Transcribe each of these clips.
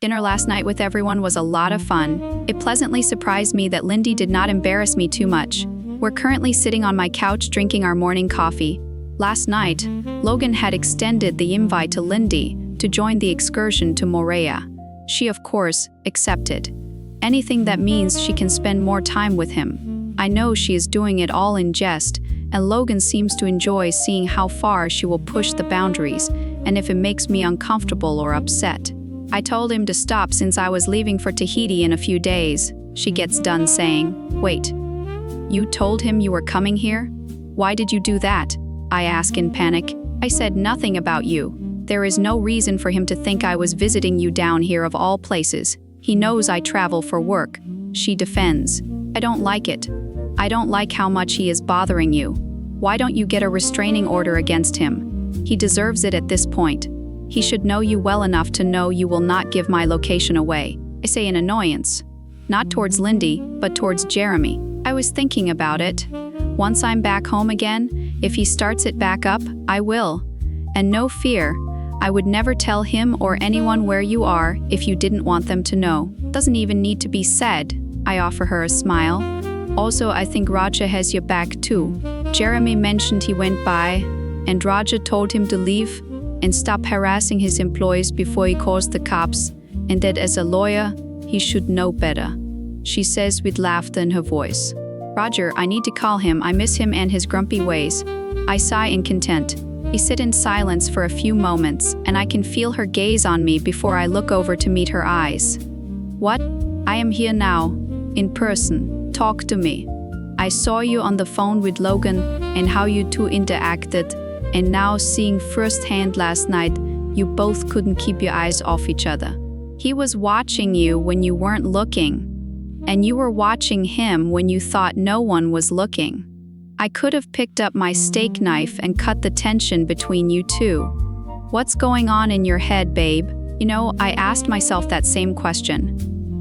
Dinner last night with everyone was a lot of fun. It pleasantly surprised me that Lindy did not embarrass me too much. We're currently sitting on my couch drinking our morning coffee. Last night, Logan had extended the invite to Lindy to join the excursion to Morea. She, of course, accepted. Anything that means she can spend more time with him. I know she is doing it all in jest, and Logan seems to enjoy seeing how far she will push the boundaries and if it makes me uncomfortable or upset. I told him to stop since I was leaving for Tahiti in a few days. She gets done saying, "Wait, you told him you were coming here? Why did you do that?" I ask in panic. "I said nothing about you. There is no reason for him to think I was visiting you down here of all places. He knows I travel for work." She defends. "I don't like it. I don't like how much he is bothering you. Why don't you get a restraining order against him? He deserves it at this point. He should know you well enough to know you will not give my location away." I say in annoyance. Not towards Lindy, but towards Jeremy. I was thinking about it. Once I'm back home again, if he starts it back up, I will. And no fear, I would never tell him or anyone where you are if you didn't want them to know. Doesn't even need to be said. I offer her a smile. Also, I think Raja has your back too. Jeremy mentioned he went by, and Raja told him to leave and stop harassing his employees before he calls the cops, and that as a lawyer, he should know better. She says with laughter in her voice. "Roger, I need to call him. I miss him and his grumpy ways." I sigh in content. We sit in silence for a few moments, and I can feel her gaze on me before I look over to meet her eyes. "What? I am here now. In person. Talk to me. I saw you on the phone with Logan and how you two interacted, and now seeing firsthand last night, you both couldn't keep your eyes off each other. He was watching you when you weren't looking, and you were watching him when you thought no one was looking. I could have picked up my steak knife and cut the tension between you two. What's going on in your head, babe?" You know, I asked myself that same question.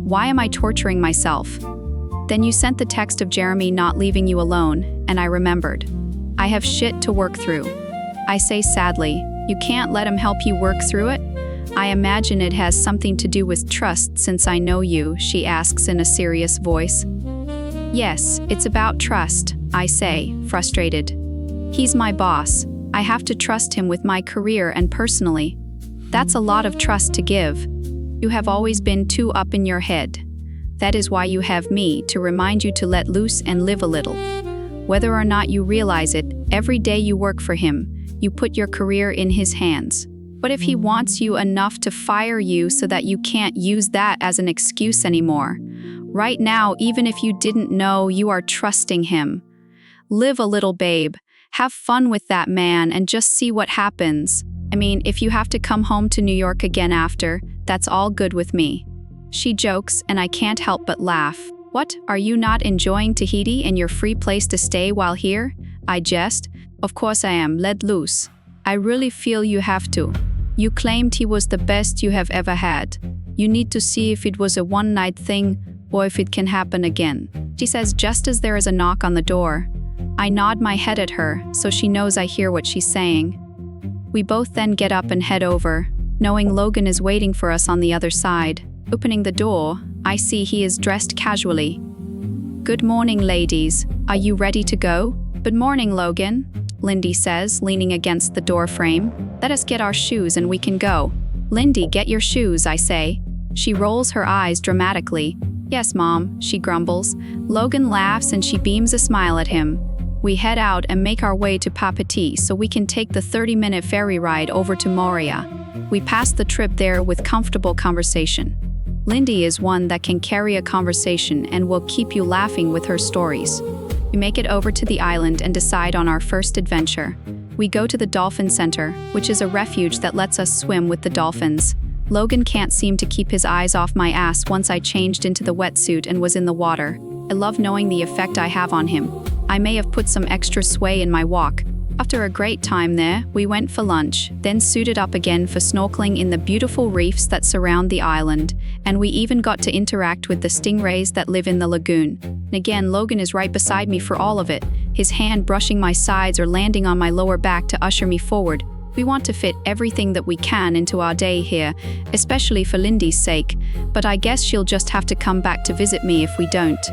Why am I torturing myself? Then you sent the text of Jeremy not leaving you alone, and I remembered. I have shit to work through. I say sadly, "You can't let him help you work through it?" "I imagine it has something to do with trust since I know you," she asks in a serious voice. "Yes, it's about trust," I say, frustrated. "He's my boss. I have to trust him with my career and personally. That's a lot of trust to give. You have always been too up in your head. That is why you have me, to remind you to let loose and live a little. Whether or not you realize it, every day you work for him, you put your career in his hands. What if he wants you enough to fire you so that you can't use that as an excuse anymore? Right now, even if you didn't know, you are trusting him. Live a little, babe. Have fun with that man and just see what happens. I mean, if you have to come home to New York again after, that's all good with me." She jokes, and I can't help but laugh. "What, are you not enjoying Tahiti and your free place to stay while here?" I jest. "Of course I am, let loose. I really feel you have to. You claimed he was the best you have ever had. You need to see if it was a one-night thing or if it can happen again." She says just as there is a knock on the door. I nod my head at her, so she knows I hear what she's saying. We both then get up and head over, knowing Logan is waiting for us on the other side. Opening the door, I see he is dressed casually. "Good morning, ladies. Are you ready to go?" "Good morning, Logan," Lindy says, leaning against the door frame. "Let us get our shoes and we can go." "Lindy, get your shoes," I say. She rolls her eyes dramatically. "Yes, Mom," she grumbles. Logan laughs and she beams a smile at him. We head out and make our way to Papati so we can take the 30-minute ferry ride over to Morea. We pass the trip there with comfortable conversation. Lindy is one that can carry a conversation and will keep you laughing with her stories. We make it over to the island and decide on our first adventure. We go to the Dolphin Center, which is a refuge that lets us swim with the dolphins. Logan can't seem to keep his eyes off my ass once I changed into the wetsuit and was in the water. I love knowing the effect I have on him. I may have put some extra sway in my walk. After a great time there, we went for lunch, then suited up again for snorkeling in the beautiful reefs that surround the island, and we even got to interact with the stingrays that live in the lagoon. And again, Logan is right beside me for all of it, his hand brushing my sides or landing on my lower back to usher me forward. We want to fit everything that we can into our day here, especially for Lindy's sake, but I guess she'll just have to come back to visit me if we don't.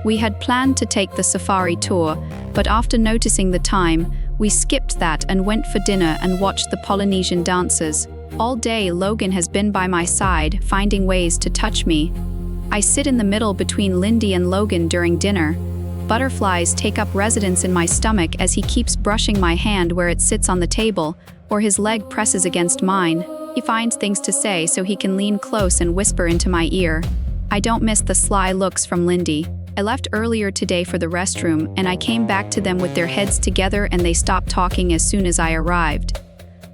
We had planned to take the safari tour, but after noticing the time, we skipped that and went for dinner and watched the Polynesian dancers. All day, Logan has been by my side, finding ways to touch me. I sit in the middle between Lindy and Logan during dinner. Butterflies take up residence in my stomach as he keeps brushing my hand where it sits on the table, or his leg presses against mine. He finds things to say so he can lean close and whisper into my ear. I don't miss the sly looks from Lindy. I left earlier today for the restroom, and I came back to them with their heads together and they stopped talking as soon as I arrived.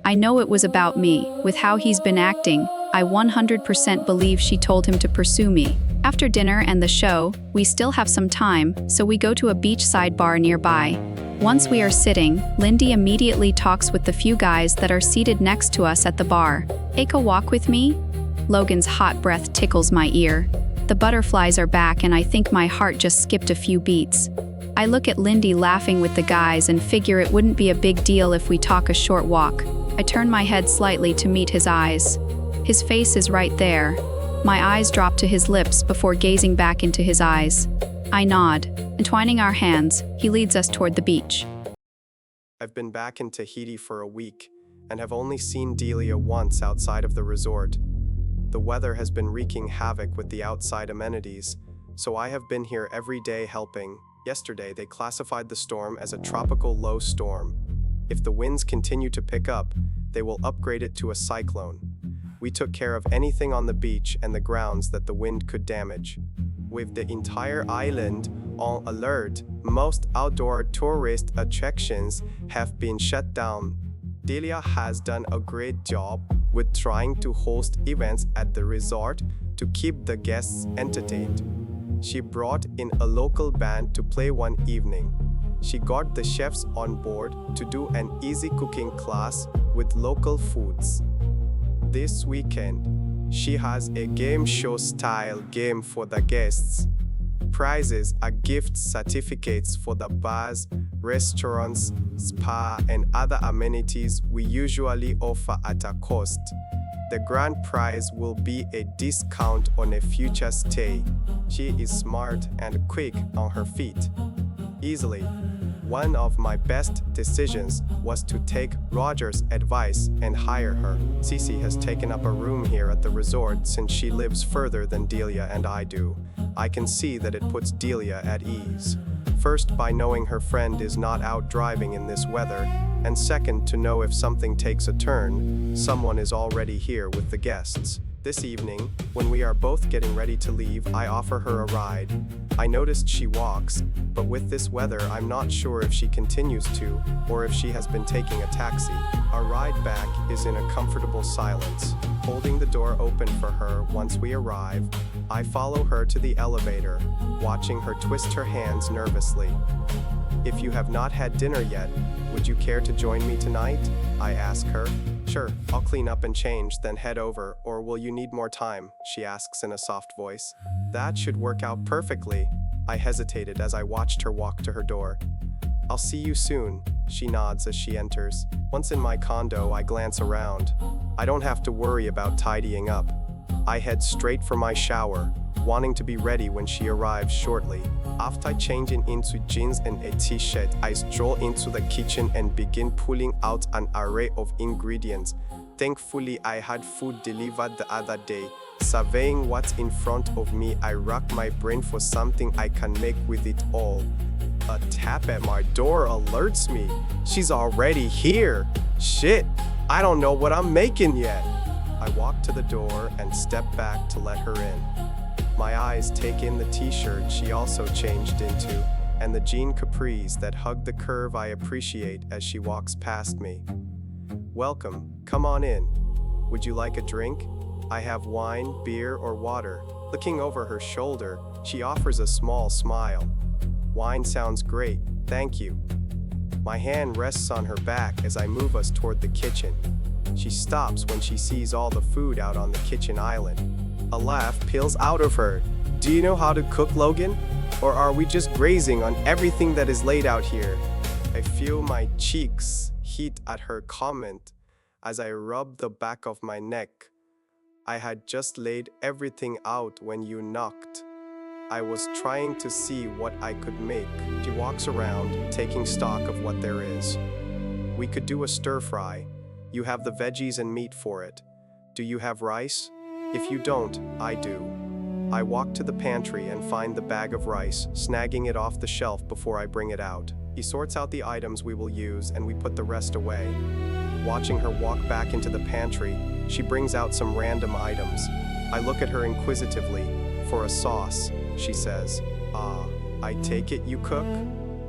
I know it was about me. With how he's been acting, I 100% believe she told him to pursue me. After dinner and the show, we still have some time, so we go to a beachside bar nearby. Once we are sitting, Lindy immediately talks with the few guys that are seated next to us at the bar. "Take a walk with me?" Logan's hot breath tickles my ear. The butterflies are back and I think my heart just skipped a few beats. I look at Lindy laughing with the guys and figure it wouldn't be a big deal if we talk a short walk. I turn my head slightly to meet his eyes. His face is right there. My eyes drop to his lips before gazing back into his eyes. I nod. Entwining our hands, he leads us toward the beach. I've been back in Tahiti for a week and have only seen Delia once outside of the resort. The weather has been wreaking havoc with the outside amenities, so I have been here every day helping. Yesterday, they classified the storm as a tropical low storm. If the winds continue to pick up, they will upgrade it to a cyclone. We took care of anything on the beach and the grounds that the wind could damage. With the entire island on alert, most outdoor tourist attractions have been shut down. Delia has done a great job with trying to host events at the resort to keep the guests entertained. She brought in a local band to play one evening. She got the chefs on board to do an easy cooking class with local foods. This weekend, she has a game show-style game for the guests. Prizes are gift certificates for the bars, restaurants, spa, and other amenities we usually offer at a cost. The grand prize will be a discount on a future stay. She is smart and quick on her feet. Easily. One of my best decisions was to take Roger's advice and hire her. Cece has taken up a room here at the resort since she lives further than Delia and I do. I can see that it puts Delia at ease. First, by knowing her friend is not out driving in this weather, and second, to know if something takes a turn, someone is already here with the guests. This evening, when we are both getting ready to leave, I offer her a ride. I noticed she walks, but with this weather, I'm not sure if she continues to, or if she has been taking a taxi. Our ride back is in a comfortable silence. Holding the door open for her once we arrive, I follow her to the elevator, watching her twist her hands nervously. "If you have not had dinner yet, would you care to join me tonight?" I ask her. "Sure, I'll clean up and change, then head over, or will you need more time?" she asks in a soft voice. "That should work out perfectly." I hesitated as I watched her walk to her door. "I'll see you soon," she nods as she enters. Once in my condo, I glance around. I don't have to worry about tidying up. I head straight for my shower, wanting to be ready when she arrives shortly. After changing into jeans and a t-shirt, I stroll into the kitchen and begin pulling out an array of ingredients. Thankfully, I had food delivered the other day. Surveying what's in front of me, I rack my brain for something I can make with it all. A tap at my door alerts me. She's already here. Shit, I don't know what I'm making yet. I walk to the door and step back to let her in. My eyes take in the t-shirt she also changed into, and the jean capris that hug the curve I appreciate as she walks past me. "Welcome, come on in. Would you like a drink? I have wine, beer, or water." Looking over her shoulder, she offers a small smile. "Wine sounds great, thank you." My hand rests on her back as I move us toward the kitchen. She stops when she sees all the food out on the kitchen island. A laugh peels out of her. "Do you know how to cook, Logan? Or are we just grazing on everything that is laid out here?" I feel my cheeks heat at her comment. as I rubbed the back of my neck. I had just laid everything out when you knocked. I was trying to see what I could make. She walks around, taking stock of what there is. We could do a stir fry. You have the veggies and meat for it. Do you have rice? If you don't, I do. I walk to the pantry and find the bag of rice, snagging it off the shelf before I bring it out. He sorts out the items we will use and we put the rest away. Watching her walk back into the pantry, she brings out some random items. I look at her inquisitively. For a sauce, she says. I take it you cook?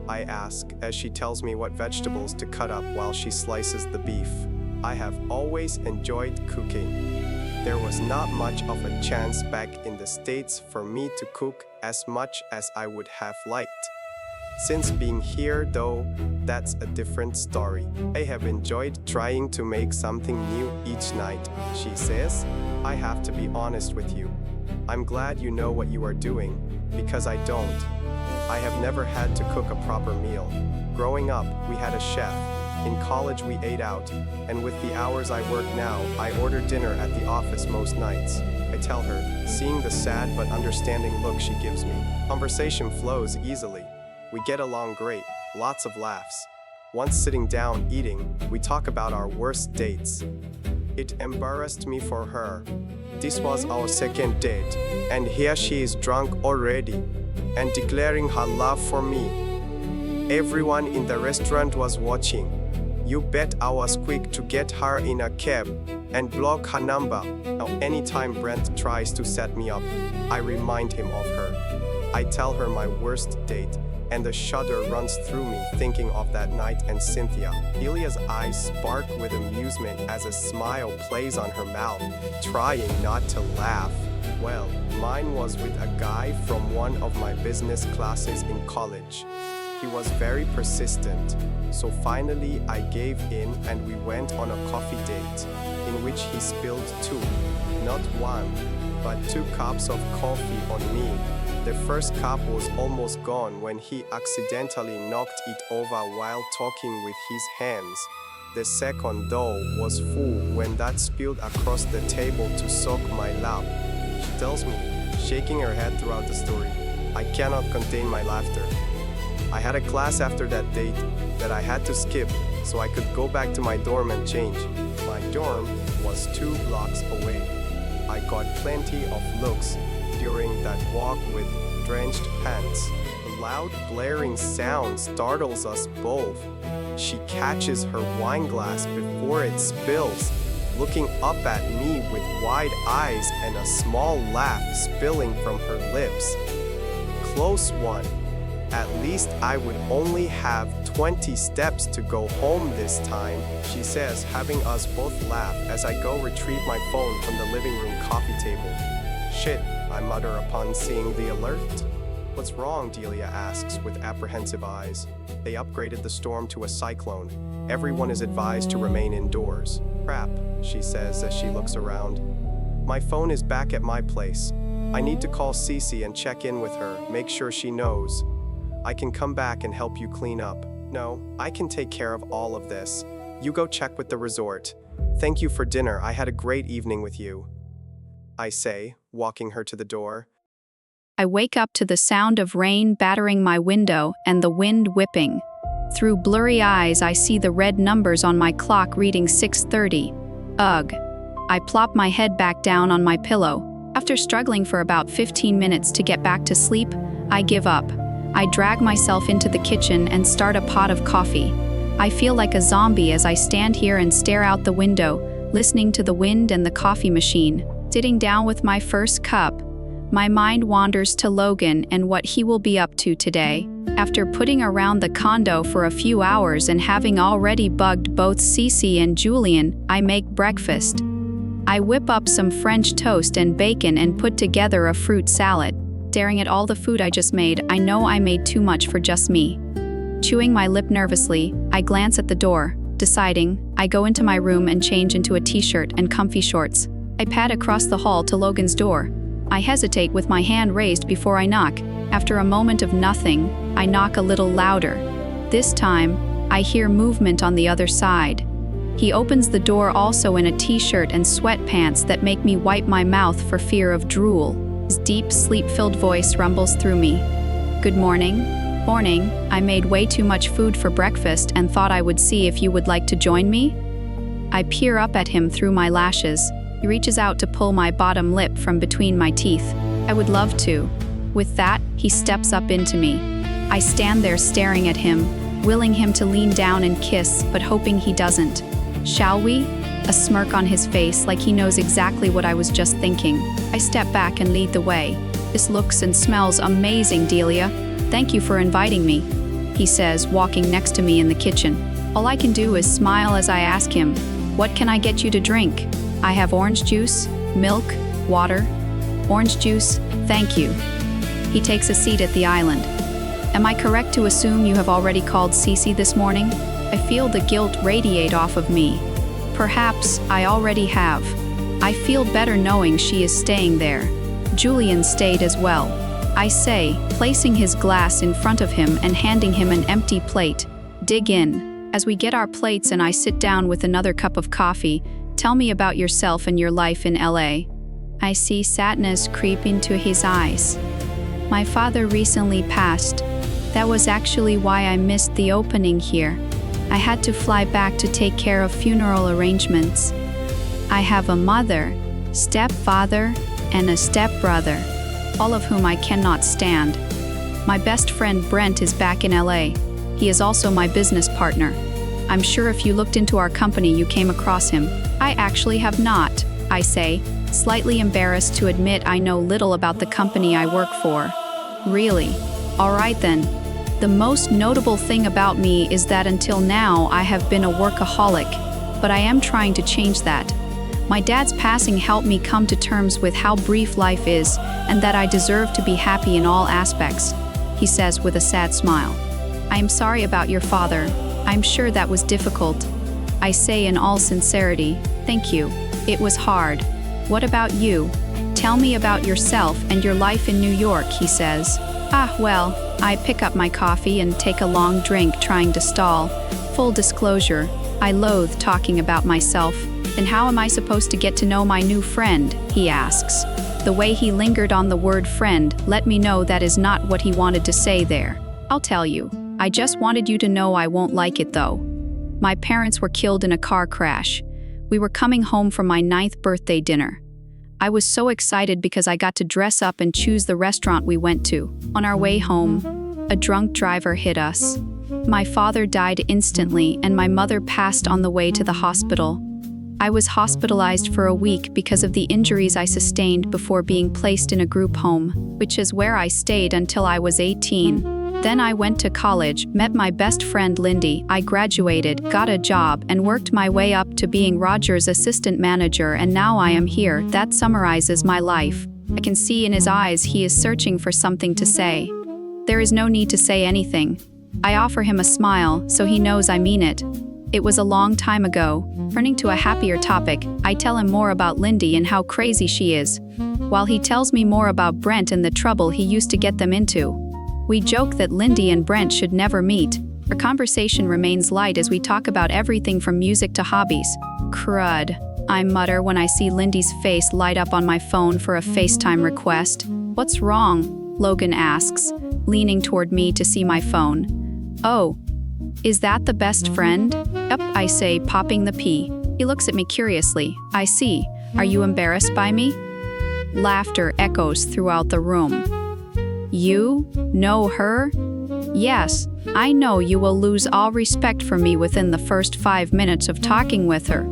I ask as she tells me what vegetables to cut up while she slices the beef. I have always enjoyed cooking. There was not much of a chance back in the States for me to cook as much as I would have liked. Since being here, though, that's a different story. I have enjoyed trying to make something new each night, she says. I have to be honest with you. I'm glad you know what you are doing, because I don't. I have never had to cook a proper meal. Growing up, we had a chef. In college, we ate out, and with the hours I work now, I order dinner at the office most nights. I tell her, seeing the sad but understanding look she gives me. Conversation flows easily. We get along great, lots of laughs. Once sitting down eating, we talk about our worst dates. It embarrassed me for her. This was our second date, and here she is drunk already, and declaring her love for me. Everyone in the restaurant was watching. You bet I was quick to get her in a cab and block her number. Now anytime Brent tries to set me up, I remind him of her. I tell her my worst date, and a shudder runs through me thinking of that night and Cynthia. Delia's eyes spark with amusement as a smile plays on her mouth, trying not to laugh. Well, mine was with a guy from one of my business classes in college. He was very persistent, so finally I gave in and we went on a coffee date, in which he spilled not one, but 2 cups of coffee on me. The first cup was almost gone when he accidentally knocked it over while talking with his hands. The second, though, was full when that spilled across the table to soak my lap. She tells me, shaking her head throughout the story. I cannot contain my laughter. I had a class after that date that I had to skip so I could go back to my dorm and change. My dorm was 2 blocks away. I got plenty of looks during that walk with drenched pants. The loud blaring sound startles us both. She catches her wine glass before it spills, looking up at me with wide eyes and a small laugh spilling from her lips. Close one. At least I would only have 20 steps to go home this time, she says, having us both laugh as I go retrieve my phone from the living room coffee table. Shit, I mutter upon seeing the alert. What's wrong? Delia asks with apprehensive eyes. They upgraded the storm to a cyclone. Everyone is advised to remain indoors. Crap, she says as she looks around. My phone is back at my place. I need to call Cece and check in with her, make sure she knows. I can come back and help you clean up. No, I can take care of all of this. You go check with the resort. Thank you for dinner. I had a great evening with you, I say, walking her to the door. I wake up to the sound of rain battering my window and the wind whipping. Through blurry eyes, I see the red numbers on my clock reading 6:30. Ugh. I plop my head back down on my pillow. After struggling for about 15 minutes to get back to sleep, I give up. I drag myself into the kitchen and start a pot of coffee. I feel like a zombie as I stand here and stare out the window, listening to the wind and the coffee machine. Sitting down with my first cup, my mind wanders to Logan and what he will be up to today. After putting around the condo for a few hours and having already bugged both Cece and Julian, I make breakfast. I whip up some French toast and bacon and put together a fruit salad. Staring at all the food I just made, I know I made too much for just me. Chewing my lip nervously, I glance at the door. Deciding, I go into my room and change into a t-shirt and comfy shorts. I pad across the hall to Logan's door. I hesitate with my hand raised before I knock. After a moment of nothing, I knock a little louder. This time, I hear movement on the other side. He opens the door also in a t-shirt and sweatpants that make me wipe my mouth for fear of drool. His deep, sleep-filled voice rumbles through me. Good morning. Morning. I made way too much food for breakfast and thought I would see if you would like to join me. I peer up at him through my lashes. He reaches out to pull my bottom lip from between my teeth. I would love to. With that, he steps up into me. I stand there staring at him, willing him to lean down and kiss, but hoping he doesn't. Shall we? A smirk on his face, like he knows exactly what I was just thinking. I step back and lead the way. This looks and smells amazing, Delia. Thank you for inviting me, he says, walking next to me in the kitchen. All I can do is smile as I ask him, what can I get you to drink? I have orange juice, milk, water. Orange juice, thank you. He takes a seat at the island. Am I correct to assume you have already called Cece this morning? I feel the guilt radiate off of me. Perhaps I already have. I feel better knowing she is staying there. Julian stayed as well. I say, placing his glass in front of him and handing him an empty plate. Dig in. As we get our plates and I sit down with another cup of coffee, tell me about yourself and your life in LA. I see sadness creep into his eyes. My father recently passed. That was actually why I missed the opening here. I had to fly back to take care of funeral arrangements. I have a mother, stepfather, and a stepbrother, all of whom I cannot stand. My best friend Brent is back in LA. He is also my business partner. I'm sure if you looked into our company you came across him. I actually have not, I say, slightly embarrassed to admit I know little about the company I work for. Really? All right then. The most notable thing about me is that until now I have been a workaholic, but I am trying to change that. My dad's passing helped me come to terms with how brief life is and that I deserve to be happy in all aspects, he says with a sad smile. I am sorry about your father. I'm sure that was difficult. I say in all sincerity, thank you. It was hard. What about you? Tell me about yourself and your life in New York, he says. Well, I pick up my coffee and take a long drink trying to stall. Full disclosure, I loathe talking about myself. Then how am I supposed to get to know my new friend, he asks. The way he lingered on the word friend let me know that is not what he wanted to say there. I'll tell you. I just wanted you to know I won't like it though. My parents were killed in a car crash. We were coming home from my 9th birthday dinner. I was so excited because I got to dress up and choose the restaurant we went to. On our way home, a drunk driver hit us. My father died instantly and my mother passed on the way to the hospital. I was hospitalized for a week because of the injuries I sustained before being placed in a group home, which is where I stayed until I was 18. Then I went to college, met my best friend Lindy, I graduated, got a job, and worked my way up to being Roger's assistant manager, and now I am here. That summarizes my life. I can see in his eyes he is searching for something to say. There is no need to say anything. I offer him a smile, so he knows I mean it. It was a long time ago. Turning to a happier topic, I tell him more about Lindy and how crazy she is, while he tells me more about Brent and the trouble he used to get them into. We joke that Lindy and Brent should never meet. Our conversation remains light as we talk about everything from music to hobbies. Crud, I mutter when I see Lindy's face light up on my phone for a FaceTime request. What's wrong? Logan asks, leaning toward me to see my phone. Oh, is that the best friend? Yep, I say, popping the P. He looks at me curiously. I see. Are you embarrassed by me? Laughter echoes throughout the room. You know her? Yes, I know you will lose all respect for me within the first 5 minutes of talking with her.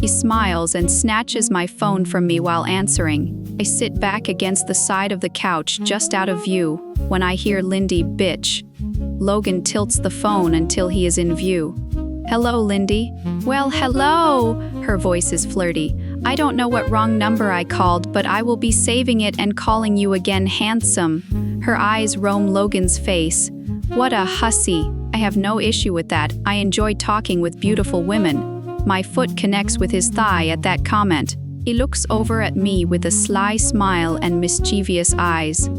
He smiles and snatches my phone from me while answering. I sit back against the side of the couch just out of view when I hear Lindy bitch. Logan tilts the phone until he is in view. Hello, Lindy. Well, hello. Her voice is flirty. I don't know what wrong number I called, but I will be saving it and calling you again handsome. Her eyes roam Logan's face. What a hussy. I have no issue with that. I enjoy talking with beautiful women. My foot connects with his thigh at that comment. He looks over at me with a sly smile and mischievous eyes.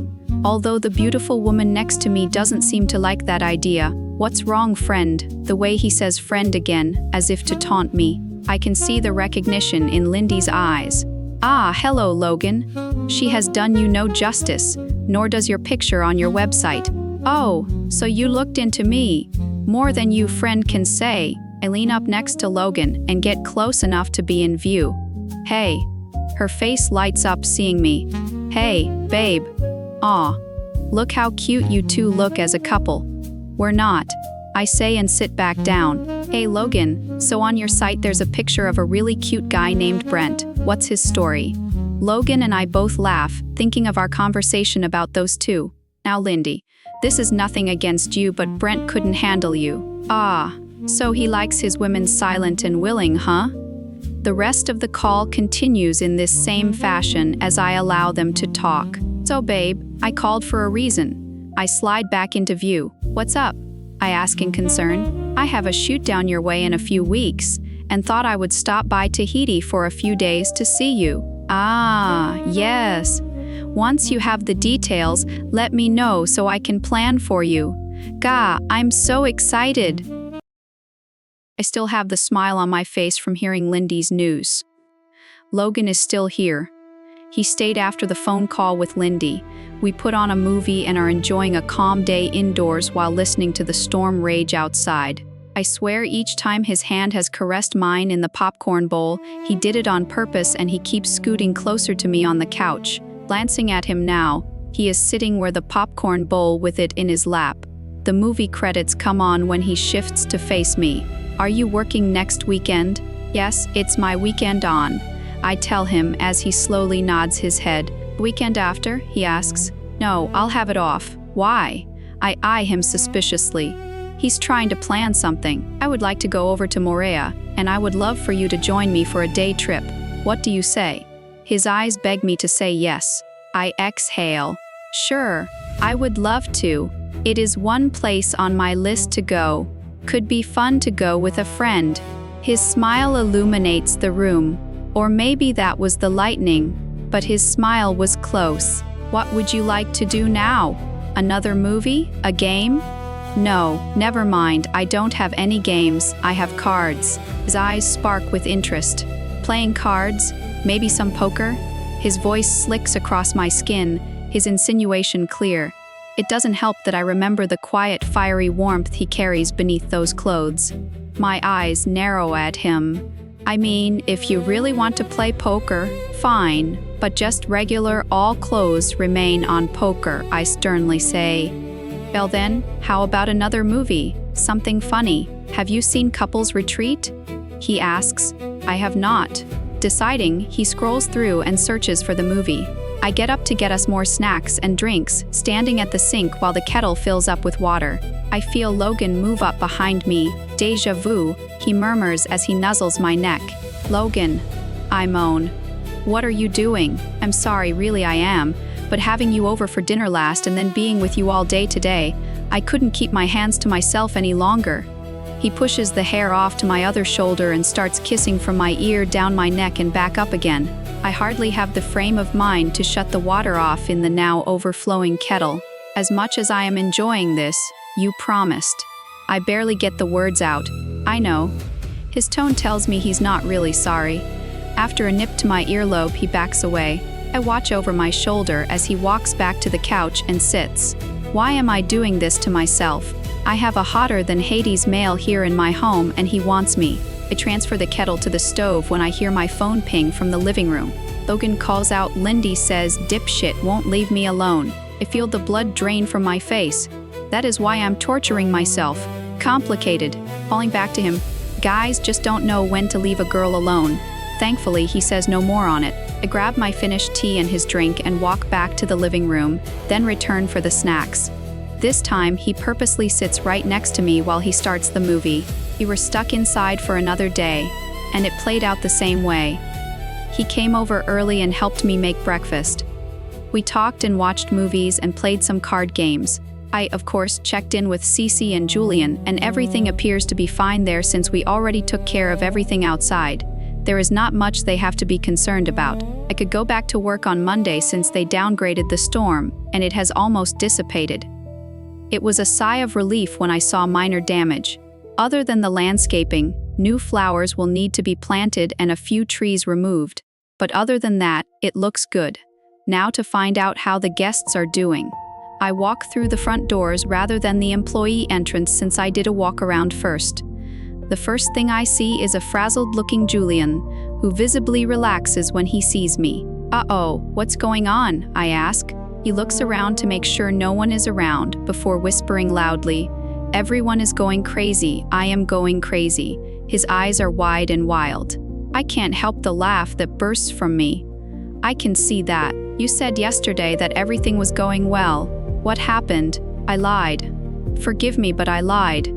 Although the beautiful woman next to me doesn't seem to like that idea, What's wrong, friend? The way he says friend again, as if to taunt me. I can see the recognition in Lindy's eyes. Ah, hello, Logan. She has done you no justice, nor does your picture on your website. Oh, so you looked into me. More than you, friend, can say. I lean up next to Logan and get close enough to be in view. Hey. Her face lights up seeing me. Hey, babe. Aw. Look how cute you two look as a couple. We're not. I say and sit back down. Hey, Logan, so on your site there's a picture of a really cute guy named Brent. What's his story? Logan and I both laugh, thinking of our conversation about those two. Now, Lindy, this is nothing against you, but Brent couldn't handle you. Ah, so he likes his women silent and willing, huh? The rest of the call continues in this same fashion as I allow them to talk. So, babe, I called for a reason. I slide back into view. What's up? I ask in concern. I have a shoot down your way in a few weeks, and thought I would stop by Tahiti for a few days to see you. Ah, yes. Once you have the details, let me know so I can plan for you. Gah, I'm so excited. I still have the smile on my face from hearing Lindy's news. Logan is still here. He stayed after the phone call with Lindy. We put on a movie and are enjoying a calm day indoors while listening to the storm rage outside. I swear each time his hand has caressed mine in the popcorn bowl, he did it on purpose, and he keeps scooting closer to me on the couch. Glancing at him now, he is sitting where the popcorn bowl with it in his lap. The movie credits come on when he shifts to face me. Are you working next weekend? Yes, it's my weekend on. I tell him as he slowly nods his head. Weekend after? He asks. No, I'll have it off. Why? I eye him suspiciously. He's trying to plan something. I would like to go over to Moorea, and I would love for you to join me for a day trip. What do you say? His eyes beg me to say yes. I exhale. Sure, I would love to. It is one place on my list to go. Could be fun to go with a friend. His smile illuminates the room. Or maybe that was the lightning, but his smile was close. What would you like to do now? Another movie? A game? No, never mind, I don't have any games, I have cards. His eyes spark with interest. Playing cards? Maybe some poker? His voice slicks across my skin, his insinuation clear. It doesn't help that I remember the quiet, fiery warmth he carries beneath those clothes. My eyes narrow at him. I mean, if you really want to play poker, fine, but just regular, all-clothes remain on poker, I sternly say. Well then, how about another movie? Something funny. Have you seen Couples Retreat? He asks. I have not. Deciding, he scrolls through and searches for the movie. I get up to get us more snacks and drinks, standing at the sink while the kettle fills up with water. I feel Logan move up behind me. Deja vu, he murmurs as he nuzzles my neck. Logan, I moan. What are you doing? I'm sorry, really I am, but having you over for dinner last and then being with you all day today, I couldn't keep my hands to myself any longer. He pushes the hair off to my other shoulder and starts kissing from my ear down my neck and back up again. I hardly have the frame of mind to shut the water off in the now overflowing kettle. As much as I am enjoying this, you promised. I barely get the words out. I know. His tone tells me he's not really sorry. After a nip to my earlobe, he backs away. I watch over my shoulder as he walks back to the couch and sits. Why am I doing this to myself? I have a hotter than Hades male here in my home and he wants me. I transfer the kettle to the stove when I hear my phone ping from the living room. Logan calls out. Lindy says dipshit won't leave me alone. I feel the blood drain from my face. That is why I'm torturing myself. Complicated. Calling back to him. Guys just don't know when to leave a girl alone. Thankfully, he says no more on it. I grab my finished tea and his drink and walk back to the living room, then return for the snacks. This time, he purposely sits right next to me while he starts the movie. We were stuck inside for another day, and it played out the same way. He came over early and helped me make breakfast. We talked and watched movies and played some card games. I, of course, checked in with Cece and Julian, and everything appears to be fine there since we already took care of everything outside. There is not much they have to be concerned about. I could go back to work on Monday since they downgraded the storm, and it has almost dissipated. It was a sigh of relief when I saw minor damage. Other than the landscaping, new flowers will need to be planted and a few trees removed. But other than that, it looks good. Now to find out how the guests are doing. I walk through the front doors rather than the employee entrance since I did a walk around first. The first thing I see is a frazzled-looking Julian, who visibly relaxes when he sees me. "Uh-oh, what's going on?" I ask. He looks around to make sure no one is around, before whispering loudly, "Everyone is going crazy, I am going crazy." His eyes are wide and wild. I can't help the laugh that bursts from me. "I can see that. You said yesterday that everything was going well. What happened?" I lied. "Forgive me, but I lied.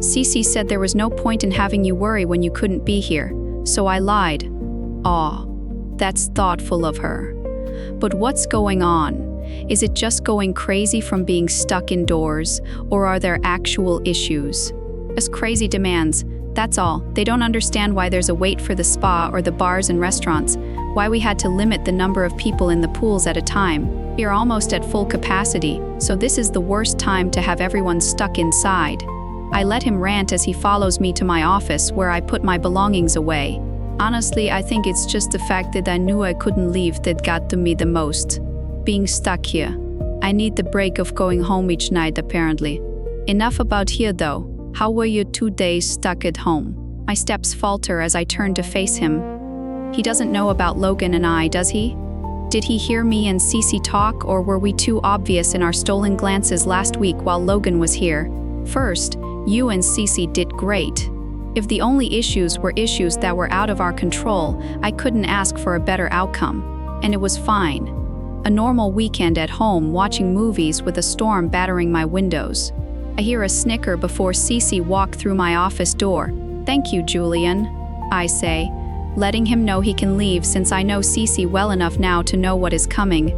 Cece said there was no point in having you worry when you couldn't be here, so I lied." Aw, that's thoughtful of her. But what's going on? Is it just going crazy from being stuck indoors, or are there actual issues? As crazy demands, that's all. They don't understand why there's a wait for the spa or the bars and restaurants, why we had to limit the number of people in the pools at a time. We're almost at full capacity, so this is the worst time to have everyone stuck inside. I let him rant as he follows me to my office where I put my belongings away. Honestly, I think it's just the fact that I knew I couldn't leave that got to me the most. Being stuck here. I need the break of going home each night, apparently. Enough about here, though. How were your 2 days stuck at home? My steps falter as I turn to face him. He doesn't know about Logan and I, does he? Did he hear me and Cece talk, or were we too obvious in our stolen glances last week while Logan was here? First, you and Cece did great. If the only issues were issues that were out of our control, I couldn't ask for a better outcome. And it was fine. A normal weekend at home watching movies with a storm battering my windows. I hear a snicker before Cece walked through my office door. "Thank you, Julian," I say, letting him know he can leave since I know Cece well enough now to know what is coming.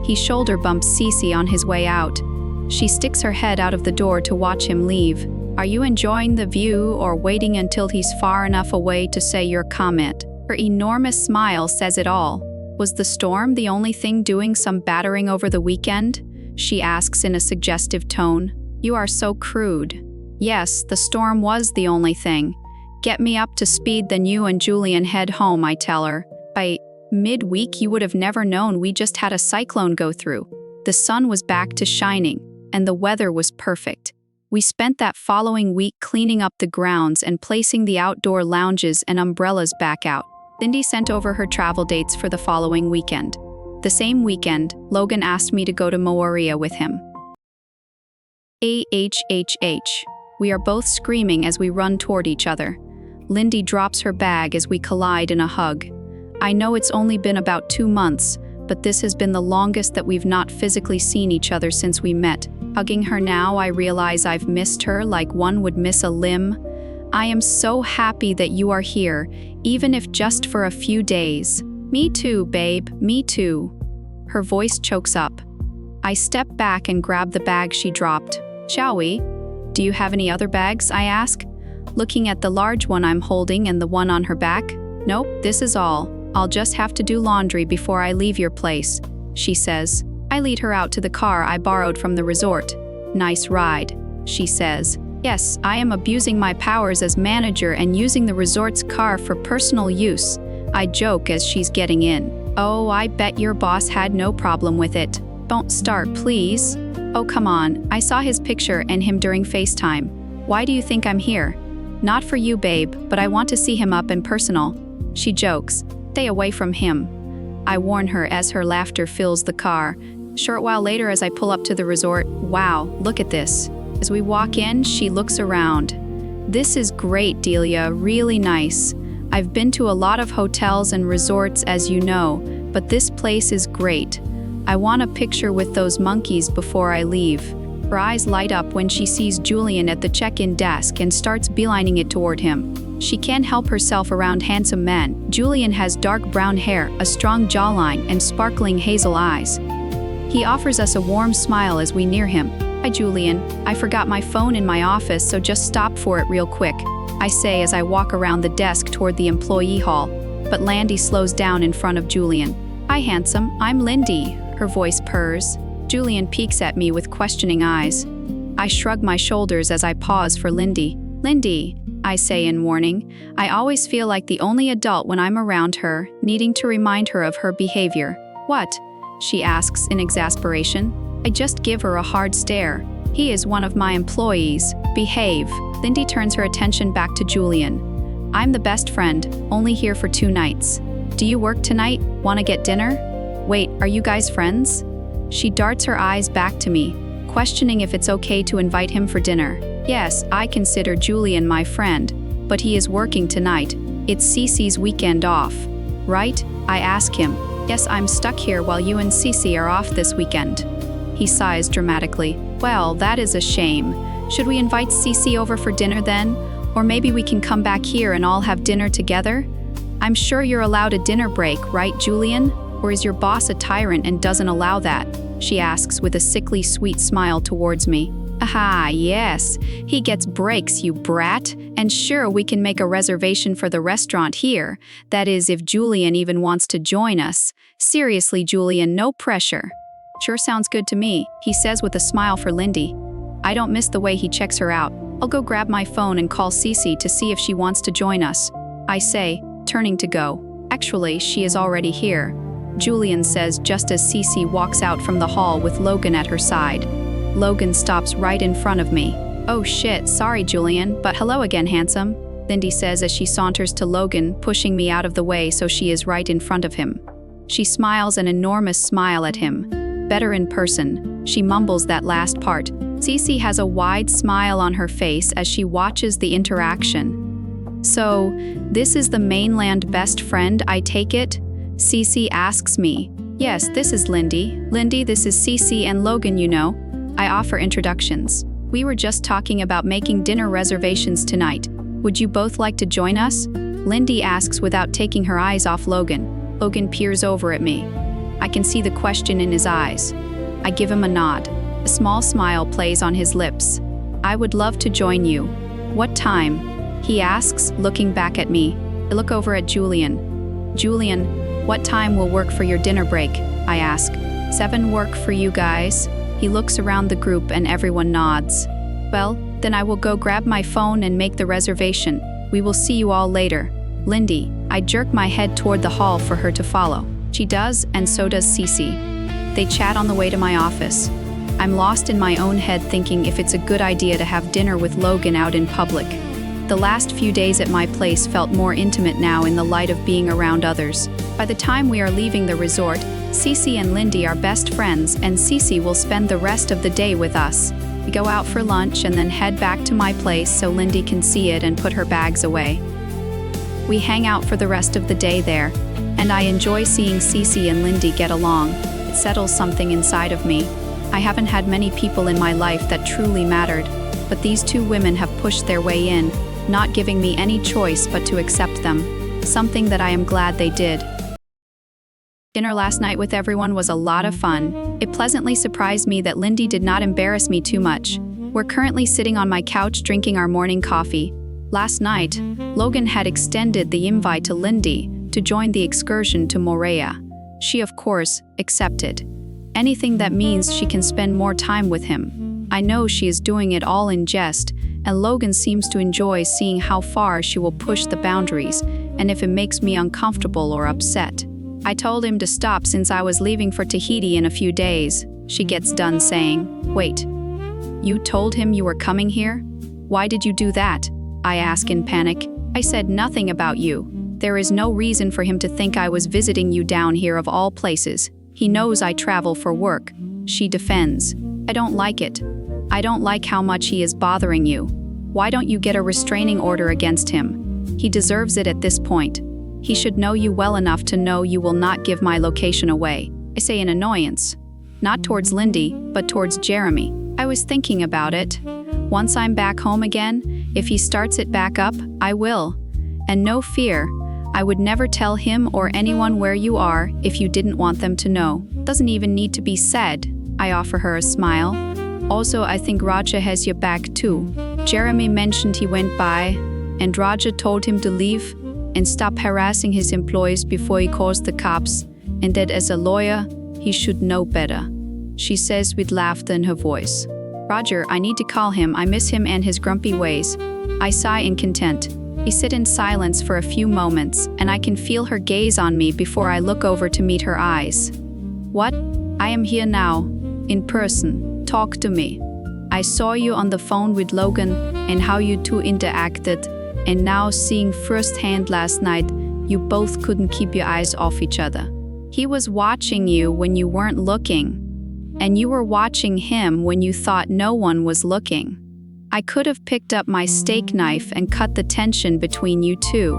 He shoulder bumps Cece on his way out. She sticks her head out of the door to watch him leave. "Are you enjoying the view or waiting until he's far enough away to say your comment?" Her enormous smile says it all. "Was the storm the only thing doing some battering over the weekend?" she asks in a suggestive tone. "You are so crude." "Yes, the storm was the only thing. Get me up to speed, then you and Julian head home," I tell her. By midweek, you would have never known we just had a cyclone go through. The sun was back to shining, and the weather was perfect. We spent that following week cleaning up the grounds and placing the outdoor lounges and umbrellas back out. Cindy sent over her travel dates for the following weekend. The same weekend, Logan asked me to go to Moorea with him. AHHH. We are both screaming as we run toward each other. Lindy drops her bag as we collide in a hug. I know it's only been about 2 months, but this has been the longest that we've not physically seen each other since we met. Hugging her now, I realize I've missed her like one would miss a limb. I am so happy that you are here, even if just for a few days. "Me too, babe, me too." Her voice chokes up. I step back and grab the bag she dropped. "Shall we?" "Do you have any other bags?" I ask, looking at the large one I'm holding and the one on her back. "Nope, this is all. I'll just have to do laundry before I leave your place," she says. I lead her out to the car I borrowed from the resort. "Nice ride," she says. Yes, I am abusing my powers as manager and using the resort's car for personal use. I joke as she's getting in. "Oh, I bet your boss had no problem with it. Don't start, please." "Oh, come on. I saw his picture and him during FaceTime. Why do you think I'm here?" "Not for you, babe, but I want to see him up and personal." She jokes. "Stay away from him." I warn her as her laughter fills the car. Short while later as I pull up to the resort, "Wow, look at this." As we walk in, she looks around. "This is great, Delia, really nice. I've been to a lot of hotels and resorts, as you know, but this place is great. I want a picture with those monkeys before I leave." Her eyes light up when she sees Julian at the check-in desk and starts beelining it toward him. She can't help herself around handsome men. Julian has dark brown hair, a strong jawline, and sparkling hazel eyes. He offers us a warm smile as we near him. "Hi, Julian. I forgot my phone in my office, so just stop for it real quick," I say as I walk around the desk toward the employee hall. But Landy slows down in front of Julian. "Hi, handsome. I'm Lindy," her voice purrs. Julian peeks at me with questioning eyes. I shrug my shoulders as I pause for Lindy. Lindy, I say in warning. I always feel like the only adult when I'm around her, needing to remind her of her behavior. What? She asks in exasperation. I just give her a hard stare. He is one of my employees. Behave. Lindy turns her attention back to Julian. I'm the best friend, only here for 2 nights. Do you work tonight? Want to get dinner? Wait, are you guys friends? She darts her eyes back to me, questioning if it's okay to invite him for dinner. Yes, I consider Julian my friend, but he is working tonight. It's Cece's weekend off. Right? I ask him. Yes, I'm stuck here while you and Cece are off this weekend. He sighs dramatically. Well, that is a shame. Should we invite Cece over for dinner then? Or maybe we can come back here and all have dinner together? I'm sure you're allowed a dinner break, right, Julian? Or is your boss a tyrant and doesn't allow that? She asks with a sickly sweet smile towards me. Aha, yes. He gets breaks, you brat. And sure, we can make a reservation for the restaurant here. That is, if Julian even wants to join us. Seriously, Julian, no pressure. Sure sounds good to me, he says with a smile for Lindy. I don't miss the way he checks her out. I'll go grab my phone and call Cece to see if she wants to join us. I say, turning to go. Actually, she is already here. Julian says just as Cece walks out from the hall with Logan at her side. Logan stops right in front of me. Oh shit, sorry Julian, but hello again, handsome. Lindy says as she saunters to Logan, pushing me out of the way so she is right in front of him. She smiles an enormous smile at him. Better in person. She mumbles that last part. Cece has a wide smile on her face as she watches the interaction. So, this is the mainland best friend, I take it? Cece asks me. Yes, this is Lindy. Lindy, this is Cece and Logan, you know. I offer introductions. We were just talking about making dinner reservations tonight. Would you both like to join us? Lindy asks without taking her eyes off Logan. Logan peers over at me. I can see the question in his eyes. I give him a nod. A small smile plays on his lips. I would love to join you. What time? He asks, looking back at me. I look over at Julian. Julian, what time will work for your dinner break? I ask. 7 work for you guys? He looks around the group and everyone nods. Well, then I will go grab my phone and make the reservation. We will see you all later. Lindy, I jerk my head toward the hall for her to follow. She does, and so does Cece. They chat on the way to my office. I'm lost in my own head thinking if it's a good idea to have dinner with Logan out in public. The last few days at my place felt more intimate now in the light of being around others. By the time we are leaving the resort, Cece and Lindy are best friends, and Cece will spend the rest of the day with us. We go out for lunch and then head back to my place so Lindy can see it and put her bags away. We hang out for the rest of the day there, and I enjoy seeing Cece and Lindy get along. It settles something inside of me. I haven't had many people in my life that truly mattered, but these 2 women have pushed their way in, not giving me any choice but to accept them, something that I am glad they did. Dinner last night with everyone was a lot of fun. It pleasantly surprised me that Lindy did not embarrass me too much. We're currently sitting on my couch drinking our morning coffee. Last night, Logan had extended the invite to Lindy to join the excursion to Morea. She, of course, accepted. Anything that means she can spend more time with him. I know she is doing it all in jest, and Logan seems to enjoy seeing how far she will push the boundaries and if it makes me uncomfortable or upset. I told him to stop since I was leaving for Tahiti in a few days. She gets done saying, Wait, you told him you were coming here? Why did you do that? I ask in panic. I said nothing about you. There is no reason for him to think I was visiting you down here of all places. He knows I travel for work. She defends. I don't like it. I don't like how much he is bothering you. Why don't you get a restraining order against him? He deserves it at this point. He should know you well enough to know you will not give my location away. I say in annoyance. Not towards Lindy, but towards Jeremy. I was thinking about it. Once I'm back home again, if he starts it back up, I will. And no fear, I would never tell him or anyone where you are if you didn't want them to know. Doesn't even need to be said. I offer her a smile. Also, I think Raja has your back too. Jeremy mentioned he went by, and Raja told him to leave and stop harassing his employees before he calls the cops, and that as a lawyer, he should know better. She says with laughter in her voice. Roger, I need to call him. I miss him and his grumpy ways. I sigh in content. We sit in silence for a few moments, and I can feel her gaze on me before I look over to meet her eyes. What? I am here now. In person. Talk to me. I saw you on the phone with Logan and how you two interacted, and now seeing firsthand last night, you both couldn't keep your eyes off each other. He was watching you when you weren't looking, and you were watching him when you thought no one was looking. I could have picked up my steak knife and cut the tension between you two.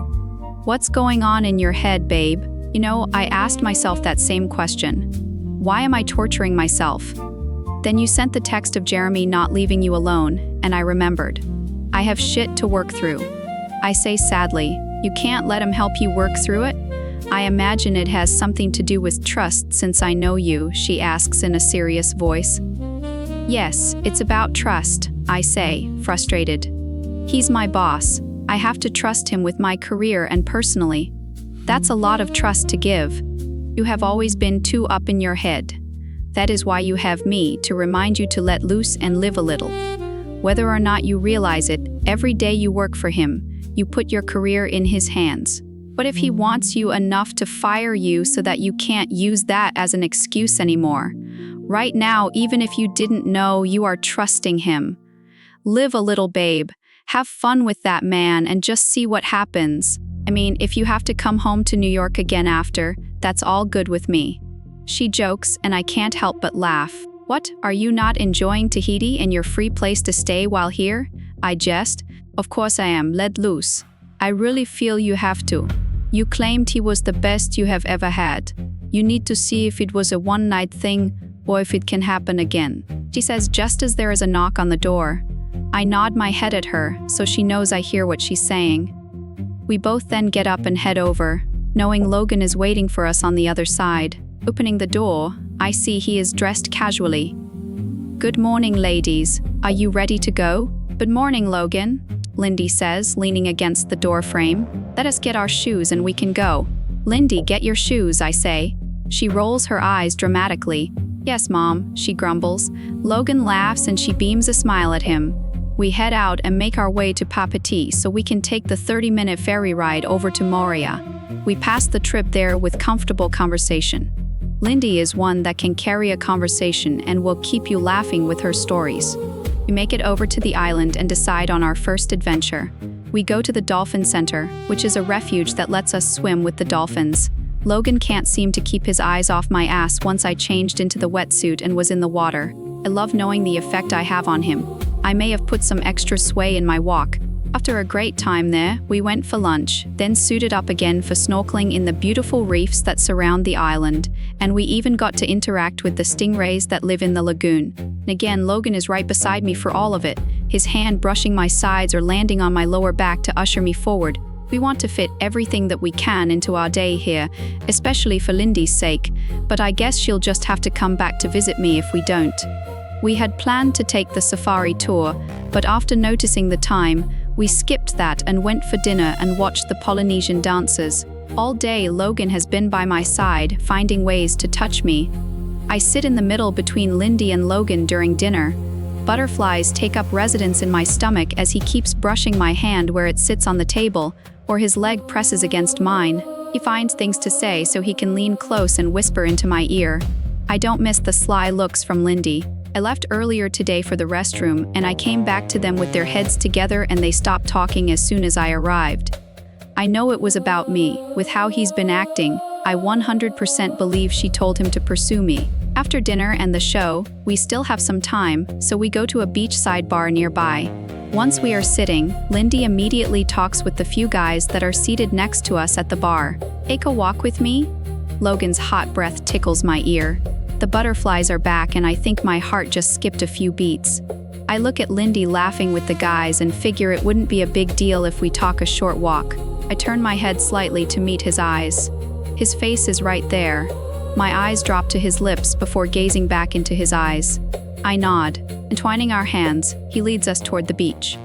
What's going on in your head, babe? You know, I asked myself that same question. Why am I torturing myself? Then you sent the text of Jeremy not leaving you alone, and I remembered. I have shit to work through. I say sadly, you can't let him help you work through it? I imagine it has something to do with trust since I know you, she asks in a serious voice. Yes, it's about trust, I say, frustrated. He's my boss. I have to trust him with my career and personally. That's a lot of trust to give. You have always been too up in your head. That is why you have me, to remind you to let loose and live a little. Whether or not you realize it, every day you work for him, you put your career in his hands. What if he wants you enough to fire you so that you can't use that as an excuse anymore? Right now, even if you didn't know, you are trusting him. Live a little, babe. Have fun with that man and just see what happens. I mean, if you have to come home to New York again after, that's all good with me. She jokes, and I can't help but laugh. What, are you not enjoying Tahiti and your free place to stay while here? I jest. Of course I am, let loose. I really feel you have to. You claimed he was the best you have ever had. You need to see if it was a one-night thing or if it can happen again. She says just as there is a knock on the door. I nod my head at her, so she knows I hear what she's saying. We both then get up and head over, knowing Logan is waiting for us on the other side. Opening the door, I see he is dressed casually. Good morning, ladies. Are you ready to go? Good morning, Logan, Lindy says, leaning against the door frame. Let us get our shoes and we can go. Lindy, get your shoes, I say. She rolls her eyes dramatically. Yes, Mom, she grumbles. Logan laughs and she beams a smile at him. We head out and make our way to Papati so we can take the 30-minute ferry ride over to Moria. We pass the trip there with comfortable conversation. Lindy is one that can carry a conversation and will keep you laughing with her stories. We make it over to the island and decide on our first adventure. We go to the Dolphin Center, which is a refuge that lets us swim with the dolphins. Logan can't seem to keep his eyes off my ass once I changed into the wetsuit and was in the water. I love knowing the effect I have on him. I may have put some extra sway in my walk. After a great time there, we went for lunch, then suited up again for snorkeling in the beautiful reefs that surround the island, and we even got to interact with the stingrays that live in the lagoon. And again, Logan is right beside me for all of it, his hand brushing my sides or landing on my lower back to usher me forward. We want to fit everything that we can into our day here, especially for Lindy's sake, but I guess she'll just have to come back to visit me if we don't. We had planned to take the safari tour, but after noticing the time, we skipped that and went for dinner and watched the Polynesian dancers. All day, Logan has been by my side, finding ways to touch me. I sit in the middle between Lindy and Logan during dinner. Butterflies take up residence in my stomach as he keeps brushing my hand where it sits on the table, or his leg presses against mine. He finds things to say so he can lean close and whisper into my ear. I don't miss the sly looks from Lindy. I left earlier today for the restroom, and I came back to them with their heads together and they stopped talking as soon as I arrived. I know it was about me. With how he's been acting, I 100% believe she told him to pursue me. After dinner and the show, we still have some time, so we go to a beachside bar nearby. Once we are sitting, Lindy immediately talks with the few guys that are seated next to us at the bar. Take a walk with me? Logan's hot breath tickles my ear. The butterflies are back and I think my heart just skipped a few beats. I look at Lindy laughing with the guys and figure it wouldn't be a big deal if we talk a short walk. I turn my head slightly to meet his eyes. His face is right there. My eyes drop to his lips before gazing back into his eyes. I nod. Entwining our hands, he leads us toward the beach.